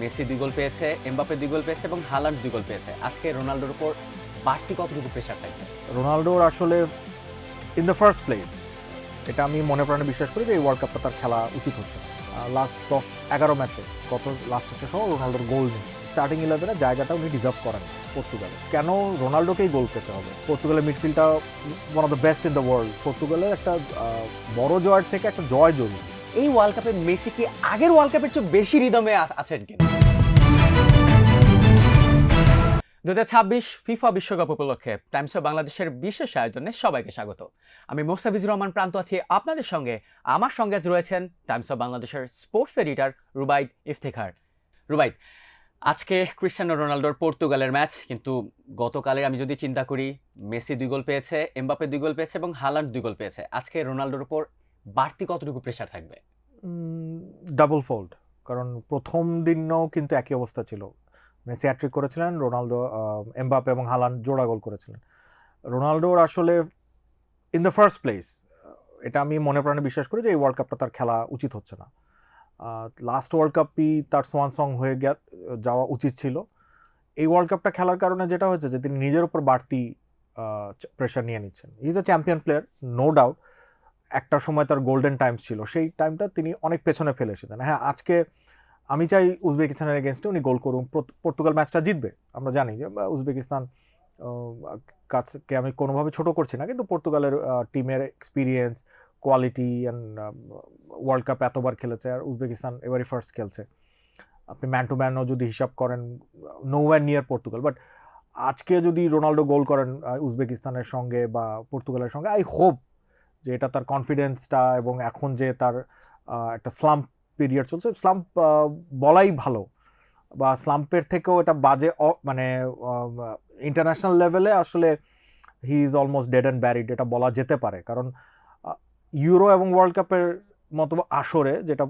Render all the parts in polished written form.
Messi 2 গোল পেয়েছে, Mbappe 2 গোল পেয়েছে এবং হালান্ড 2 গোল পেয়েছে। আজকে রোনালদোর উপর বাড়তি কতটুকু প্রেশার থাকবে? রোনালদোর আসলে ইন দ্য ফার্স্ট প্লেস, এটা আমি মনে প্রাণে বিশ্বাস করি যে এই ওয়ার্ল্ড কাপটা তার খেলা উচিত হচ্ছে। লাস্ট 10-11 ম্যাচে গত লাস্ট একটা সহ রোনালদোর গোল নেই। স্টার্টিং 11-এর জায়গাটা উনি ডিজার্ভ করেন পর্তুগালে। কেন রোনালদোকেই গোল পেতে হবে? পর্তুগালের মিডফিল্ডটা one of the best in the world. পর্তুগালের একটা বড় জয়ের থেকে একটা জয় জরুরি। এই ওয়ার্ল্ড কাপে মেসি কি আগের ওয়ার্ল্ড কাপের চেয়ে বেশি রিদমে আছেন কিনা? 2026 ফিফা বিশ্বকাপ উপলক্ষে টাইমস অফ বাংলাদেশের বিশেষ আয়োজনে সবাইকে স্বাগত। আমি মোস্তাফিজুর রহমান প্রান্ত আছি আপনাদের সঙ্গে। আমার সঙ্গে আজ রয়েছেন টাইমস অফ বাংলাদেশের স্পোর্টস এডিটর রুবাইদ ইফতেখার। রুবাইদ, আজকে ক্রিস্টিয়ানো রোনালদোর পর্তুগালের ম্যাচ, কিন্তু গতকালের আমি যদি চিন্তা করি, মেসি 2 গোল পেয়েছে, এমবাপ্পে 2 গোল পেয়েছে এবং হালান্ড 2 গোল পেয়েছে। আজকে রোনালদোর উপর বাড়তি কতটুকু প্রেশার থাকবে? ডাবল ফোল্ড, কারণ প্রথম দিনও কিন্তু একই অবস্থা ছিল। মেসি হ্যাট্রিক করেছিলেন, রোনালদো, এমবাপ্পে এবং হালান্ড জোড়া গোল করেছিলেন। রোনালদোর আসলে ইন দ্য ফার্স্ট প্লেস, এটা আমি মনে প্রাণে বিশ্বাস করি যে এই ওয়ার্ল্ড কাপটা তার খেলা উচিত হচ্ছে না। লাস্ট ওয়ার্ল্ড কাপই তার সোয়ান সং হয়ে যাওয়া উচিত ছিল। এই ওয়ার্ল্ড কাপটা খেলার কারণে যেটা হয়েছে যে তিনি নিজের উপর বাড়তি প্রেশার নিয়ে নিচ্ছেন। Is a champion player, no doubt. একটা সময় তার গোল্ডেন টাইমস ছিল, সেই টাইমটা তিনি অনেক পেছনে ফেলে এসেছেন। হ্যাঁ, আজকে আমি চাই উজবেকিস্তানের এগেনস্টে উনি গোল করুন, পর্তুগাল ম্যাচটা জিতবে। আমরা জানি যে উজবেকিস্তান কাছকে আমি কোনোভাবে ছোট করছি না, কিন্তু পর্তুগালের টিমের experience, quality and world cup এতবার খেলেছে, আর উজবেকিস্তান এবারই ফার্স্ট খেলছে। আপনি ম্যান টু ম্যানও যদি হিসাব করেন, no wire near Portugal. But আজকে যদি রোনালদো গোল করেন উজবেকিস্তানের সঙ্গে বা পর্তুগালের সঙ্গে, আই হোপ যে এটা তার কনফিডেন্সটা, এবং এখন যে তার একটা স্লাম্প পিরিয়ড চলছে, স্লাম্প বলাই ভালো, বা স্লাম্পের থেকেও এটা বাজে, মানে ইন্টারন্যাশনাল লেভেলে আসলে he is almost dead and varied, এটা বলা যেতে পারে। কারণ ইউরো এবং ওয়ার্ল্ড কাপের মতো আসরে, যেটা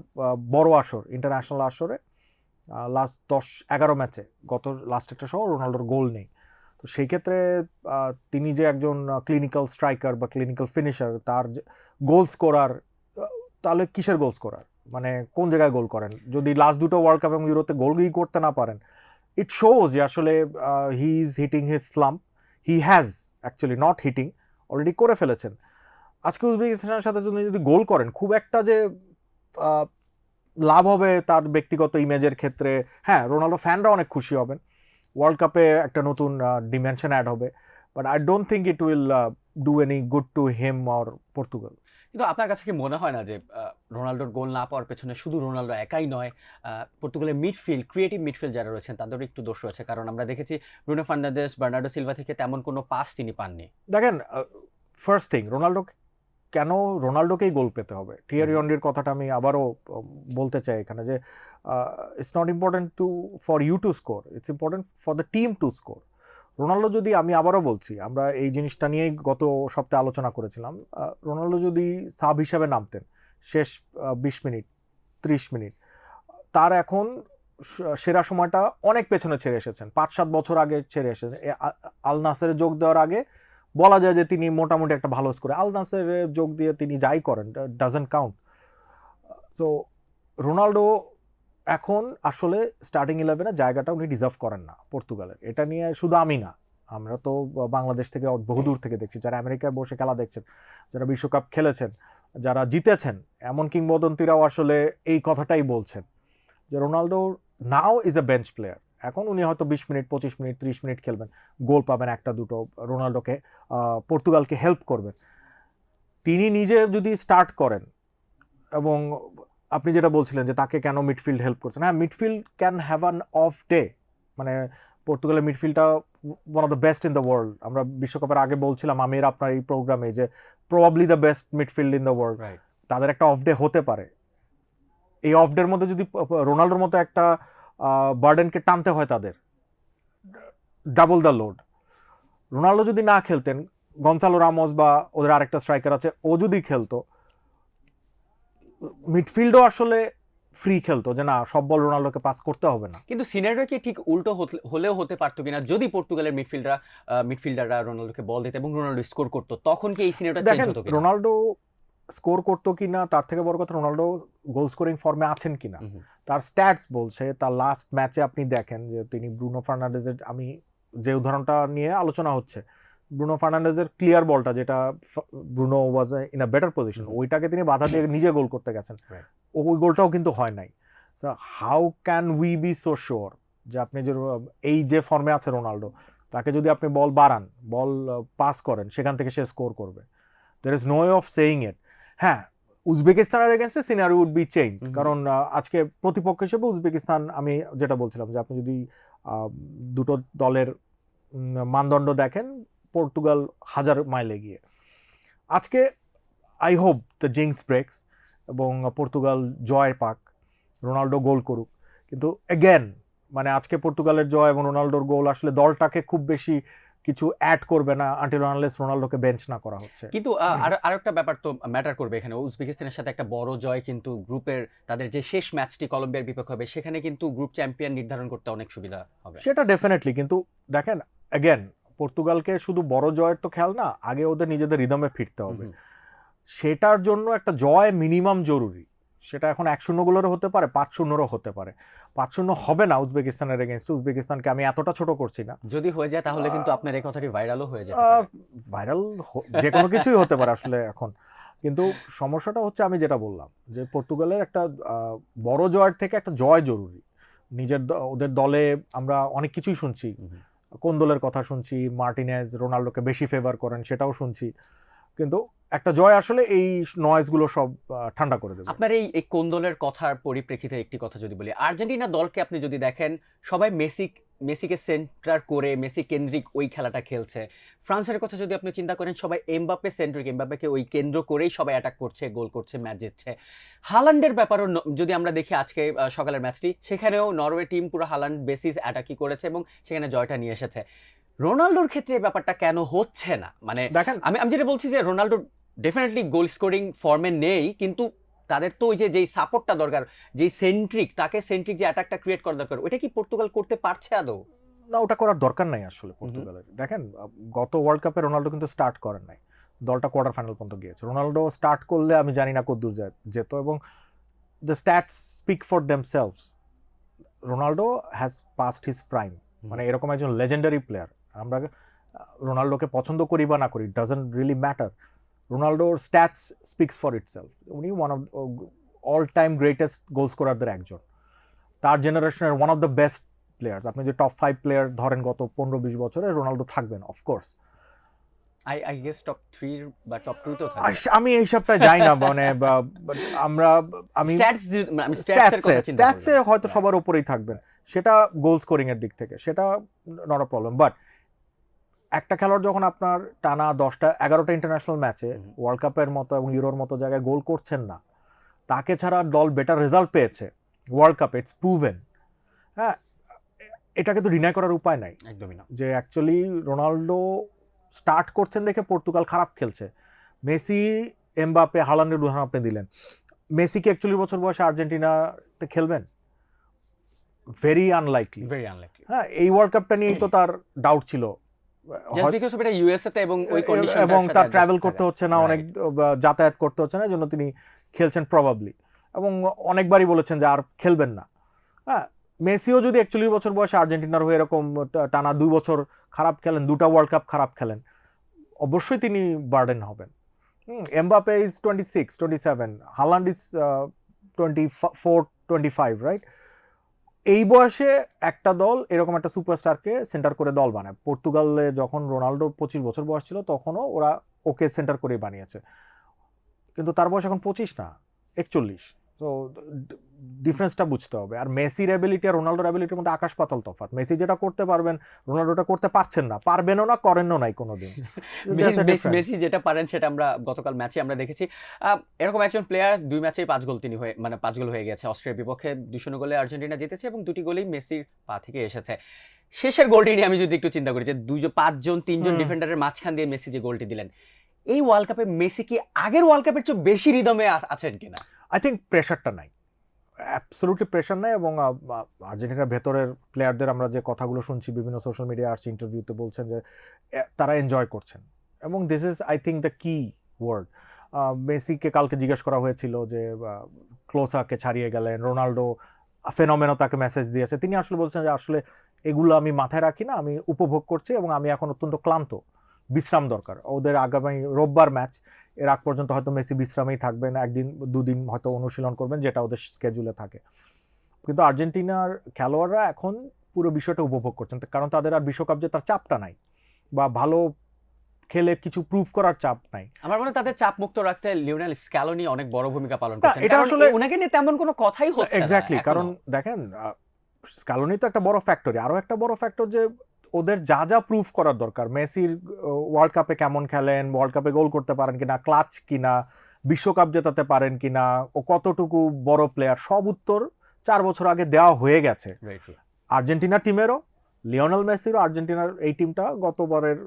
বড় আসর, ইন্টারন্যাশনাল আসরে, লাস্ট 10-11 ম্যাচে গত লাস্ট একটা সহ রোনালদোর গোল নেই। তো সেই ক্ষেত্রে তিনি যে একজন ক্লিনিক্যাল স্ট্রাইকার বা ক্লিনিক্যাল ফিনিশার, তার গোল স্কোরার, তাহলে কিসের গোল স্কোরার, মানে কোন জায়গায় গোল করেন? যদি লাস্ট দুটো ওয়ার্ল্ড কাপ এবং ইউরোতে গোলই করতে না পারেন, ইট শোজ যে আসলে he is hitting his slump. He has actually not hitting, already করে ফেলেছেন। আজকে উজবেকিস্তানের সাথে যদি গোল করেন, খুব একটা যে লাভ হবে তার ব্যক্তিগত ইমেজের ক্ষেত্রে, হ্যাঁ, রোনালদো ফ্যানরা অনেক খুশি হবেন, ওয়ার্ল্ড কাপে একটা নতুন ডিমেনশন অ্যাড হবে, but I don't think it will do any good to him or Portugal. কিন্তু আপনার কাছে কি মনে হয় না যে রোনালদোর গোল না পাওয়ার পেছনে শুধু রোনালদো একাই নয়, পর্তুগালের মিডফিল্ড, ক্রিয়েটিভ মিডফিল্ড যারা রয়েছেন তাদেরও একটু দোষ রয়েছে? কারণ আমরা দেখেছি ব্রুনো ফার্নান্দেজ, বার্নার্ডো সিলভা থেকে তেমন কোনো পাস তিনি পাননি। দেখেন, ফার্স্ট থিং, কেন রোনালদোকেই গোল পেতে হবে? থিয়ারি অনরির কথাটা আমি আবারও বলতে চাই এখানে, যে it's not important for you to score, it's important for the team to score. Ronaldo যদি, আমি আবারও বলছি, আমরা এই জিনিসটা নিয়েই গত সপ্তাহে আলোচনা করেছিলাম, রোনালদো যদি সাব হিসাবে নামতেন শেষ 20 মিনিট 30 মিনিট, তার এখন সেরা সময়টা অনেক পেছনে ছেড়ে এসেছেন, 5-7 বছর আগে ছেড়ে এসেছেন। আল নাসেরে যোগ দেওয়ার আগে বলা যায় যে তিনি মোটামুটি একটা ভালো স্কোর, আল নাসেরে যোগ দিয়ে তিনি যাই করেন, ডাজন্ট কাউন্ট। সো রোনালদো এখন আসলে স্টার্টিং 11-এর জায়গাটা উনি ডিজার্ভ করেন না পর্তুগালের। এটা নিয়ে শুধু আমি না, আমরা তো বাংলাদেশ থেকে বহুদূর থেকে দেখছি, যারা আমেরিকায় বসে খেলা দেখছেন, যারা বিশ্বকাপ খেলেছেন, যারা জিতেছেন, এমন কিংবদন্তিরাও আসলে এই কথাটাই বলছেন যে Ronaldo now is a bench player. এখন উনি হয়তো 20 মিনিট, 25 মিনিট, 30 মিনিট খেলবেন, গোল পাবেন একটা দুটো, রোনালদোকে, পর্তুগালকে হেল্প করবেন। তিনি নিজে যদি স্টার্ট করেন, এবং আপনি যেটা বলছিলেন যে তাকে কেন মিডফিল্ড হেল্প করছেন, হ্যাঁ, midfield can have an off day. মানে পর্তুগালের মিডফিল্ডটা one of the best in the world. আমরা বিশ্বকাপের আগে বলছিলাম আমির আপনার এই প্রোগ্রামে যে probably the best midfield in the world. তাদের একটা অফ ডে হতে পারে। এই অফ ডের মধ্যে যদি রোনালদোর মতো একটা বার্ডেনকে টানতে হয়, তাদের ডাবল দ্য লোড। রোনালদো যদি না খেলতেন, গনসালো রামোস বা ওদের আরেকটা স্ট্রাইকার আছে, ও যদি খেলতো, মিডফিল্ডও আসলে ফ্রি খেলতো, যে না, সব বল রোনালদোকে পাস করতে হবে না। কিন্তু সিনারিও কি ঠিক উল্টো হলেও হতে পারতো কিনা, যদি পর্তুগালের মিডফিল্ডাররা রোনালদোকে বল দিত এবং রোনালদো স্কোর করতো, তখন কি এই সিনারিওটা চেঞ্জ দেখেন, হতো কিনা? রোনালদো স্কোর করতো কিনা তার থেকে বড় কথা রোনাল্ডো গোল স্কোরিং ফর্মে আছেন কিনা। তার স্ট্যাটস বলছে, তার লাস্ট ম্যাচে আপনি দেখেন যে তিনি ব্রুনো ফার্নান্ডেজের, আমি যে উদাহরণটা নিয়ে আলোচনা হচ্ছে, ব্রুনো ফার্নান্ডেজের ক্লিয়ার বলটা যেটা Bruno was in a better position, ওইটাকে তিনি বাধা দিয়ে নিজে গোল করতে গেছেন, ওই গোলটাও কিন্তু হয় নাই। So how can we be so sure যে আপনি যে এই যে ফর্মে আছে রোনাল্ডো, তাকে যদি আপনি বল বাড়ান, বল পাস করেন, সেখান থেকে সে স্কোর করবে? There is no way of saying it. হ্যাঁ, উজবেকিস্তানের এগেনস্টে সিনারি উড বি চেঞ্জ, কারণ আজকে প্রতিপক্ষ হিসেবে উজবেকিস্তান, আমি যেটা বলছিলাম যে আপনি যদি দুটো দলের মানদণ্ড দেখেন, পর্তুগাল 1000 মাইল এগিয়ে। আজকে আই হোপ দ্য জিংস ব্রেকস এবং পর্তুগাল জয় পাক, রোনাল্ডো গোল করুক, কিন্তু এগেন মানে আজকে পর্তুগালের জয় এবং রোনাল্ডোর গোল আসলে দলটাকে খুব বেশি কিছু অ্যাড করবে না আনটিল আনলেস রোনাল্ডোকে বেঞ্চ না করা হচ্ছে। কিন্তু আর একটা ব্যাপার তো ম্যাটার করবে এখানে, উজবেকিস্তানের সাথে একটা বড় জয় কিন্তু গ্রুপের তাদের যে শেষ ম্যাচটি কলম্বিয়ার বিপক্ষে হবে, সেখানে কিন্তু গ্রুপ চ্যাম্পিয়ন নির্ধারণ করতে অনেক সুবিধা হবে। সেটা ডেফিনেটলি, কিন্তু দেখেন এগেন পর্তুগালকে শুধু বড় জয়ের তো খেয়াল না, আগে ওদের নিজেদের রিদমে ফিরতে হবে। সেটার জন্য একটা জয় মিনিমাম জরুরি। সেটা এখন 1-0 গোলেরও হতে পারে, 5-0রও হতে পারে। 5-0 হবে না উজবেকিস্তানের এগেইনস্টে। উজবেকিস্তানকে আমি এতটা ছোট করছি না। যদি হয়ে যায় তাহলে কিন্তু আপনার এই কথাটি ভাইরালও হয়ে যেতে পারে। পারে। ভাইরাল যে কোনো কিছুই হতে পারে আসলে এখন। কিন্তু সমস্যাটা হচ্ছে আমি যেটা বললাম যে পর্তুগালের একটা বড় জয়ের থেকে একটা জয় জরুরি। ওদের দলে আমরা অনেক কিছুই শুনছি, কোন দলের কথা শুনছি, মার্টিনেজ রোনাল্ডোকে বেশি ফেভার করেন সেটাও শুনছি, কিন্তু একটা জয় আসলে এই নয়েজগুলো সব ঠান্ডা করে দেবে। আপনার এই কোন দলের কথার পরিপ্রেক্ষিতে একটি কথা যদি বলি, আর্জেন্টিনা দলকে আপনি যদি দেখেন, সবাই মেসিকে সেন্টার করে মেসি কেন্দ্রিক ওই খেলাটা খেলছে। ফ্রান্সের কথা যদি আপনি চিন্তা করেন, সবাই এমবাপ্পে সেন্ট্রিক, এমবাপ্পেকে ওই কেন্দ্র করেই সবাই অ্যাটাক করছে, গোল করছে, ম্যাচ জিতছে। হালান্ডের ব্যাপারও যদি আমরা দেখি আজকে সকালের ম্যাচটি, সেখানেও নরওয়ে টিম পুরো হালান্ড বেসিস অ্যাটাকই করেছে এবং সেখানে জয়টা নিয়ে এসেছে। রোনাল্ডোর ক্ষেত্রে এই ব্যাপারটা কেন হচ্ছে না? মানে দেখেন, আমি যেটা বলছি যে রোনাল্ডো ডেফিনেটলি গোল স্কোরিং ফর্মে নেই, কিন্তু তাদের তো ওই যেই সাপোর্টটা দরকার, যেই সেন্ট্রিক, তাকে সেন্ট্রিক যে অ্যাটাকটা ক্রিয়েট করা দরকার, ওইটা কি পর্তুগাল করতে পারছে আদৌ? না, ওটা করার দরকার নাই আসলে পর্তুগালের। দেখেন গত ওয়ার্ল্ড কাপে রোনাল্ডো কিন্তু স্টার্ট করেন নাই, দলটা কোয়ার্টার ফাইনাল পর্যন্ত গিয়েছে। রোনাল্ডো স্টার্ট করলে আমি জানি না কতদূর যেত, এবং the stats speak for themselves. Ronaldo has past his prime, মানে এরকম একজন লেজেন্ডারি প্লেয়ার। আমরা রোনাল্ডোকে পছন্দ করি বা না করি, ডাজন্ট রিয়েলি ম্যাটার। রোনাল্ডোর স্ট্যাটস স্পিক্স ফর ইটসেলফ। উনি one of all time greatest goal স্কোরারদের একজন, তার জেনারেশনের one of the best players. আপনি যে টপ 5 প্লেয়ার ধরেন গত 15-20 বছরে, রোনাল্ডো থাকবেন অফকোর্স। আই গেস টপ 3 বা টপ 2 তো থাকবে। আমি এই সবটা যাই না, মানে আমি স্ট্যাটসে হয়তো সবার উপরেই থাকবেন, সেটা গোল স্কোরিং এর দিক থেকে সেটা নট আ প্রবলেম। বাট একটা খেলোয়াড় যখন আপনার টানা 10টা-11টা ইন্টারন্যাশনাল ম্যাচে ওয়ার্ল্ড কাপের মতো এবং ইউরোর মতো জায়গায় গোল করছেন না, তাকে ছাড়া দল বেটার রেজাল্ট পেয়েছে ওয়ার্ল্ড কাপে, ইটস প্রুভেন। হ্যাঁ, এটাকে তো ডিনাই করার উপায় নাই একদমই না যে অ্যাকচুয়ালি রোনাল্ডো স্টার্ট করছেন দেখে পর্তুগাল খারাপ খেলছে। মেসি, এমবাপ্পে, হালান্ডের উদাহরণ আপনি দিলেন। মেসি কি 41 বছর বয়সে আর্জেন্টিনাতে খেলবেন? Very unlikely. হ্যাঁ, এই ওয়ার্ল্ড কাপটা নিয়েই তো তার ডাউট ছিল, এবং তার ট্রাভেল করতে হচ্ছে না, অনেক যাতায়াত করতে হচ্ছে না, জন্য তিনি খেলছেন প্রবাবলি, এবং অনেকবারই বলেছেন যে আর খেলবেন না। হ্যাঁ, মেসিও যদি 41 বছর বয়সে আর্জেন্টিনার হয়ে এরকম টানা 2 বছর খারাপ খেলেন, 2টা ওয়ার্ল্ড কাপ খারাপ খেলেন, অবশ্যই তিনি বার্ডেন হবেন। Mbappe is 26-27, Haaland is 24-25, right? এই বয়সে একটা দল এরকম একটা সুপারস্টারকে সেন্টার করে দল বানায়। পর্তুগালে যখন রোনাল্ডো 25 বছর বয়স ছিল, তখনও ওরা ওকে সেন্টার করে বানিয়েছে, কিন্তু তার বয়স এখন 25 না, 41। তো ডিফারেন্সটা বুঝতে হবে। আর মেসির অ্যাবিলিটি আর রোনাল্ডোর অ্যাবিলিটির মধ্যে আকাশ পাতাল তফাৎ। মেসি যেটা করতে পারবেন, রোনাল্ডোটা করতে পারছেন না, পারবেনও না, করেনও নাই কোনোদিন। মেসি যেটা পারেন সেটা আমরা গতকাল ম্যাচে আমরা দেখেছি। এরকম একজন প্লেয়ার 2 ম্যাচেই 5 গোল তিনি হয়ে, মানে 5 গোল হয়ে গেছে। অস্ট্রিয়ার বিপক্ষে 2-0 গোলে আর্জেন্টিনা জিতেছে এবং 2টি গোলই মেসির পা থেকে এসেছে। শেষের গোলটি নিয়ে আমি যদি একটু চিন্তা করি যে 3জন ডিফেন্ডারের মাঝখান দিয়ে মেসি যে গোলটি দিলেন, এই ওয়ার্ল্ড কাপে মেসি কি আগের ওয়ার্ল্ড কাপের চেয়ে বেশি রিদমে আছেন কিনা? আই থিঙ্ক প্রেশারটা নাই, অ্যাবসলিউটলি প্রেশার নাই। এবং আর্জেন্টিনার ভেতরের প্লেয়ারদের আমরা যে কথাগুলো শুনছি, বিভিন্ন সোশ্যাল মিডিয়া আসছে, ইন্টারভিউতে বলছেন যে তারা এনজয় করছেন, এবং this is I think the কি ওয়ার্ড। মেসিকে কালকে জিজ্ঞেস করা হয়েছিল যে ক্লোসাকে ছাড়িয়ে গেলেন, রোনাল্ডো ফেনোমেনো তাকে মেসেজ দিয়েছে, তিনি আসলে বলছেন যে আসলে এগুলো আমি মাথায় রাখি না, আমি উপভোগ করছি এবং আমি এখন অত্যন্ত ক্লান্ত, বিশ্রাম দরকার। ওদের আগামী রোববার ম্যাচ, এর আগ পর্যন্ত হয়তো মেসি বিশ্রামেই থাকবেন, একদিন দুদিন হয়তো অনুশীলন করবেন, যেটা ওদের স্কেজুলে থাকে। কিন্তু আর্জেন্টিনার খেলোয়াড়রা এখন পুরো বিষয়টা উপভোগ করছেন, কারণ তাদের আর বিশ্বকাপ জেতার চাপটা নাই বা ভালো খেলে কিছু প্রুভ করার চাপ নাই। আমার মনে হয় তাদের চাপ মুক্ত রাখতে লিওনেল স্ক্যালোনি অনেক বড় ভূমিকা পালন করছেন। এটা কারণ আসলে ওনাকে নিয়ে তেমন কোনো কথাই হচ্ছে না এক্স্যাক্টলি, এখনো। কারণ দেখেন স্ক্যালোনি তো একটা বড় ফ্যাক্টরি, আরো একটা বড় ফ্যাক্টর যে ওদের যা যা প্রুভ করার দরকার, মেসির ওয়ার্ল্ড কাপে কেমন খেলেন, ওয়ার্ল্ড কাপে গোল করতে পারেন কিনা, ক্লাচ কিনা, বিশ্বকাপ জেতাতে পারেন কিনা, ও কতটুকু বড় প্লেয়ার, সব উত্তর 4 বছর আগে দেওয়া হয়ে গেছে। Very true. আর্জেন্টিনা টিমেরও, লিওনেল মেসিরও, আর্জেন্টিনার এই টিমটা গতবারের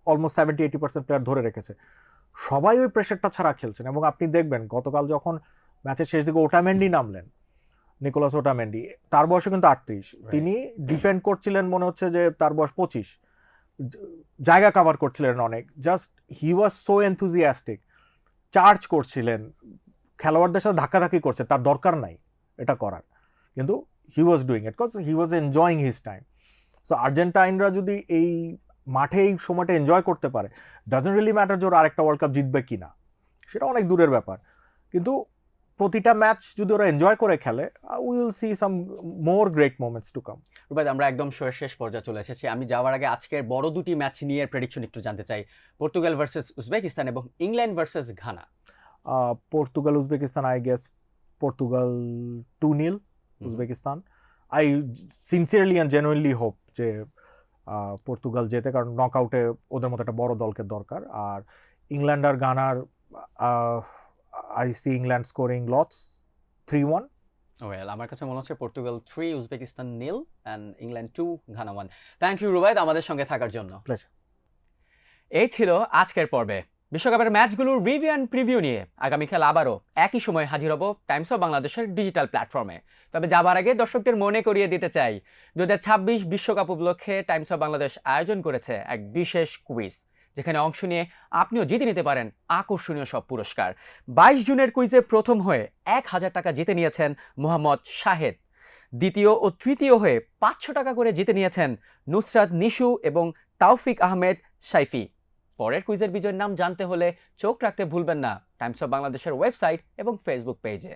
অলমোস্ট 70-80% প্লেয়ার ধরে রেখেছে। সবাই ওই প্রেশারটা ছাড়া খেলছেন এবং আপনি দেখবেন গতকাল যখন ম্যাচের শেষ দিকে ওটামেন্ডি নামলেন, নিকোলাস ওটামেন্ডি, তার বয়সে কিন্তু 38, তিনি ডিফেন্ড করছিলেন মনে হচ্ছে যে তার বয়স 25, জায়গা কভার করছিলেন অনেক, just he was so enthusiastic, charge করছিলেন, খেলোয়াড়দের সাথে ধাক্কাধাক্কি করছে, তার দরকার নাই এটা করার, কিন্তু he was doing it because he was enjoying his time. So আর্জেন্টাইনরা যদি এই মাঠে এই সময়টা এনজয় করতে পারে, ডাজন্ট রিয়েলি ম্যাটার যে ওরা আরেকটা ওয়ার্ল্ড কাপ জিতবে কিনা, সেটা অনেক দূরের ব্যাপার, কিন্তু প্রতিটা ম্যাচ যদি ওরা এনজয় করে খেলে, we will see some more great moments to come. Rubad, আমরা একদম শেষ পর্যায়ে চলে এসেছি। আমি যাওয়ার আগে আজকের বড় দুটি ম্যাচ নিয়ে প্রেডিকশন একটু জানতে চাই, পর্তুগাল ভার্সেস উজবেকিস্তান এবং England versus Ghana. Portugal Uzbekistan, I guess Portugal 2-0 Uzbekistan. I sincerely and genuinely hope যে পর্তুগাল জেতে, কারণ নকআউটে ওদের মতো একটা বড় দলকে দরকার। আর ইংল্যান্ড আর গানার, I see England scoring lots 3-1। Well, আমার কাছে মনে হচ্ছে Portugal 3, Uzbekistan 0 and England 2, Ghana 1। Thank you Rubaid আমাদের সঙ্গে থাকার জন্য। প্লেজার। এই ছিল আজকের পর্বে বিশ্বকাপের ম্যাচগুলোর রিভিউ অ্যান্ড প্রিভিউ নিয়ে। আগামীকাল আবারও একই সময় হাজির হব টাইমস অফ বাংলাদেশের ডিজিটাল প্ল্যাটফর্মে। তবে যাবার আগে দর্শকদের মনে করিয়ে দিতে চাই, 2026 বিশ্বকাপ উপলক্ষে টাইমস অফ বাংলাদেশ আয়োজন করেছে এক বিশেষ কুইজ, যেখানে অংশ নিয়ে আপনিও জিতে নিতে পারেন আকর্ষণীয় সব পুরস্কার। 22 জুনের কুইজে প্রথম হয়ে 1000 টাকা জিতে নিয়েছেন মোহাম্মদ শাহেদ। দ্বিতীয় ও তৃতীয় হয়ে 500 টাকা করে জিতে নিয়েছেন নুসরাত নিশু এবং তাওফিক আহমেদ সাইফি। পরের কুইজের বিজয়ের নাম জানতে হলে চোখ রাখতে ভুলবেন না টাইমস অফ বাংলাদেশের ওয়েবসাইট এবং ফেসবুক পেজে।